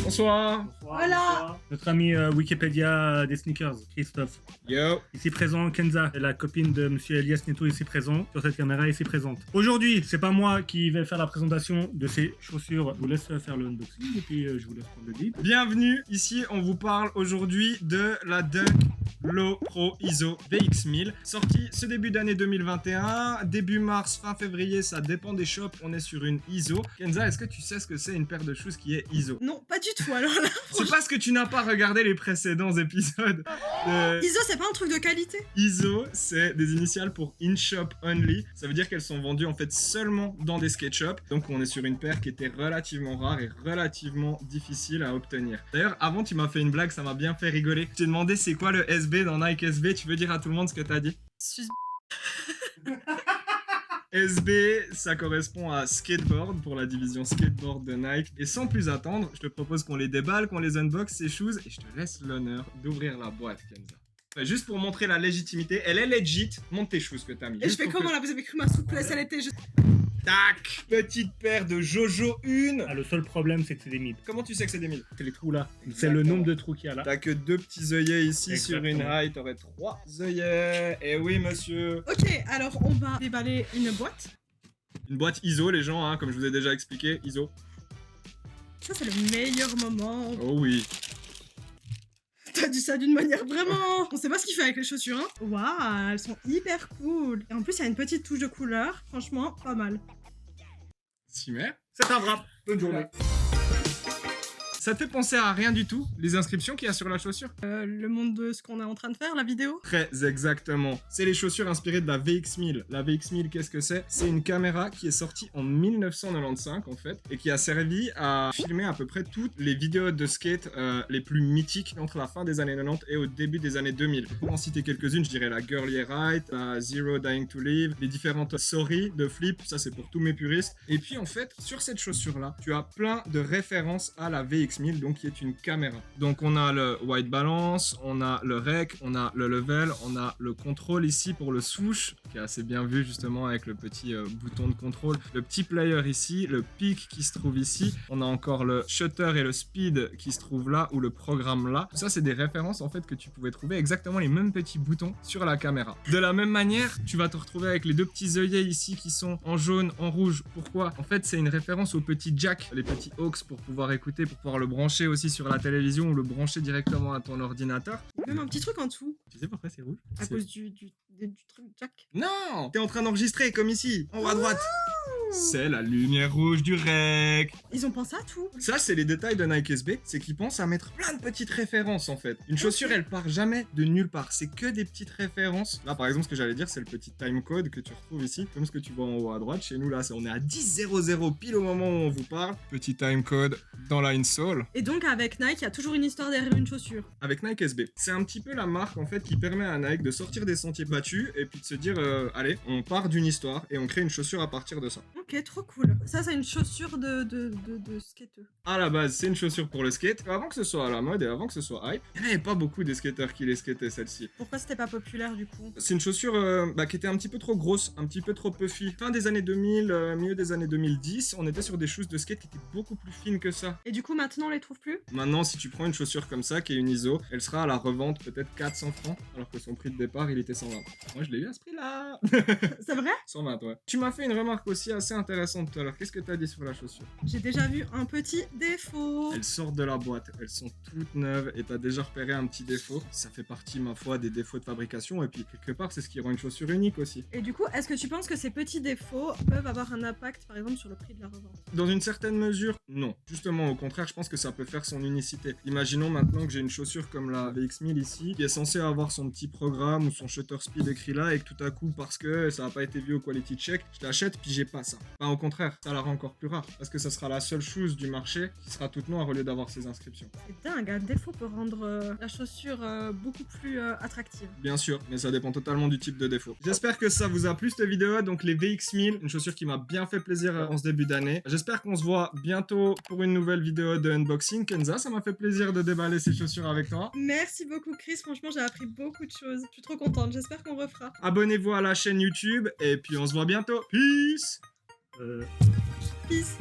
Bonsoir. Voilà. Notre ami Wikipédia des sneakers, Christophe. Yo. Ici présent, Kenza, la copine de Monsieur Elias Neto, ici présent, sur cette caméra, ici présente. Aujourd'hui, c'est pas moi qui vais faire la présentation de ces chaussures. Je vous laisse faire le unboxing et puis je vous laisse prendre le lead. Bienvenue, ici on vous parle aujourd'hui de la Dunk Low Pro ISO VX1000, sortie ce début d'année 2021, début mars, fin février, ça dépend des shops, on est sur une ISO. Kenza, est-ce que tu sais ce que c'est une paire de shoes qui est ISO? Non, pas du tout alors là. C'est parce que tu n'as pas regardé les précédents épisodes. ISO, c'est pas un truc de qualité. ISO, c'est des initiales pour In Shop Only. Ça veut dire qu'elles sont vendues en fait seulement dans des skate shops. Donc on est sur une paire qui était relativement rare et relativement difficile à obtenir. D'ailleurs, avant tu m'as fait une blague, ça m'a bien fait rigoler. Je t'ai demandé c'est quoi le SB dans Nike SB. Tu veux dire à tout le monde ce que t'as dit? SB, ça correspond à skateboard pour la division skateboard de Nike. Et sans plus attendre, je te propose qu'on les déballe, qu'on les unbox, ces shoes, et je te laisse l'honneur d'ouvrir la boîte, Kenza. Enfin, juste pour montrer la légitimité, elle est legit. Montre tes shoes que t'as mis. Et je fais comment là? Vous avez cru ma souplesse, elle était juste... Tac! Petite paire de Jojo 1. Ah, le seul problème, c'est que c'est des mids. Comment tu sais que c'est des 1000? C'est les trous là. C'est le nombre de trous qu'il y a là. T'as que 2 petits œillets ici. Exactement. Sur une high, t'aurais 3 œillets. Eh oui, monsieur. Ok, alors on va déballer une boîte. Une boîte ISO, les gens, hein, comme je vous ai déjà expliqué. ISO. Ça, c'est le meilleur moment. Oh oui. T'as dit ça d'une manière vraiment... On sait pas ce qu'il fait avec les chaussures, hein. Waouh, elles sont hyper cool. Et en plus, il y a une petite touche de couleur. Franchement, pas mal. Simer. C'est un wrap. Bonne journée. Ça te fait penser à rien du tout, les inscriptions qu'il y a sur la chaussure? Le monde de ce qu'on est en train de faire, la vidéo. Très exactement. C'est les chaussures inspirées de la VX1000. La VX1000, qu'est-ce que c'est? C'est une caméra qui est sortie en 1995 en fait, et qui a servi à filmer à peu près toutes les vidéos de skate les plus mythiques entre la fin des années 90 et au début des années 2000. Pour en citer quelques-unes, je dirais la Girl Yeah Right, la Zero Dying to Live, les différentes Sorry de Flip, ça c'est pour tous mes puristes. Et puis en fait, sur cette chaussure-là, tu as plein de références à la VX1000, donc qui est une caméra. Donc on a le white balance, on a le rec, on a le level, on a le contrôle ici pour le swoosh, qui est assez bien vu justement avec le petit bouton de contrôle, le petit player ici, le pic qui se trouve ici, on a encore le shutter et le speed qui se trouve là, ou le programme là. Tout ça c'est des références en fait que tu pouvais trouver exactement les mêmes petits boutons sur la caméra. De la même manière, tu vas te retrouver avec les 2 petits œillets ici qui sont en jaune, en rouge. Pourquoi? En fait c'est une référence aux petits jacks, les petits aux pour pouvoir écouter, pour pouvoir le brancher aussi sur la télévision ou le brancher directement à ton ordinateur. Même un petit truc en dessous. Tu sais pourquoi c'est rouge? À cause du truc jack. Non! T'es en train d'enregistrer comme ici, en haut à droite. C'est la lumière rouge du rec. Ils ont pensé à tout. Ça, c'est les détails de Nike SB, c'est qu'ils pensent à mettre plein de petites références en fait. Une chaussure, elle part jamais de nulle part, c'est que des petites références. Là, par exemple, ce que j'allais dire, c'est le petit timecode que tu retrouves ici, comme ce que tu vois en haut à droite. Chez nous, là, on est à 10.00 pile au moment où on vous parle. Petit timecode dans la insole. Et donc avec Nike, il y a toujours une histoire derrière une chaussure. Avec Nike SB, c'est un petit peu la marque en fait qui permet à Nike de sortir des sentiers battus et puis de se dire allez, on part d'une histoire et on crée une chaussure à partir de ça. Ok, trop cool. Ça, c'est une chaussure de skateur. À la base, c'est une chaussure pour le skate. Avant que ce soit à la mode et avant que ce soit hype, il n'y avait pas beaucoup de skateurs qui les skataient celle-ci. Pourquoi c'était pas populaire du coup? C'est une chaussure qui était un petit peu trop grosse, un petit peu trop puffy. Fin des années 2000, milieu des années 2010, on était sur des shoes de skate qui étaient beaucoup plus fines que ça. Et du coup, maintenant, on les trouve plus? Maintenant, si tu prends une chaussure comme ça, qui est une ISO, elle sera à la revente peut-être 400 francs, alors que son prix de départ, il était 120. Moi, je l'ai eu à ce prix-là. C'est vrai? 120, ouais. Tu m'as fait une remarque aussi assez intéressante tout à l'heure. Qu'est-ce que t'as dit sur la chaussure? J'ai déjà vu un petit défaut. Elles sortent de la boîte, elles sont toutes neuves et t'as déjà repéré un petit défaut. Ça fait partie, ma foi, des défauts de fabrication et puis quelque part, c'est ce qui rend une chaussure unique aussi. Et du coup, est-ce que tu penses que ces petits défauts peuvent avoir un impact, par exemple, sur le prix de la revente? Dans une certaine mesure, non. Justement, au contraire, je pense que ça peut faire son unicité. Imaginons maintenant que j'ai une chaussure comme la VX1000 ici, qui est censée avoir son petit programme ou son shutter speed écrit là, et que tout à coup, parce que ça n'a pas été vu au quality check, je l'achète puis j'ai pas ça. Enfin, au contraire, ça la rend encore plus rare, parce que ça sera la seule chose du marché qui sera toute noire au lieu d'avoir ces inscriptions. C'est dingue, un défaut peut rendre la chaussure beaucoup plus attractive. Bien sûr, mais ça dépend totalement du type de défaut. J'espère que ça vous a plu cette vidéo, donc les VX1000, une chaussure qui m'a bien fait plaisir en ce début d'année. J'espère qu'on se voit bientôt pour une nouvelle vidéo de unboxing. Kenza, ça m'a fait plaisir de déballer ces chaussures avec toi. Merci beaucoup Chris, franchement j'ai appris beaucoup de choses. Je suis trop contente, j'espère qu'on refera. Abonnez-vous à la chaîne YouTube et puis on se voit bientôt. Peace. Peace.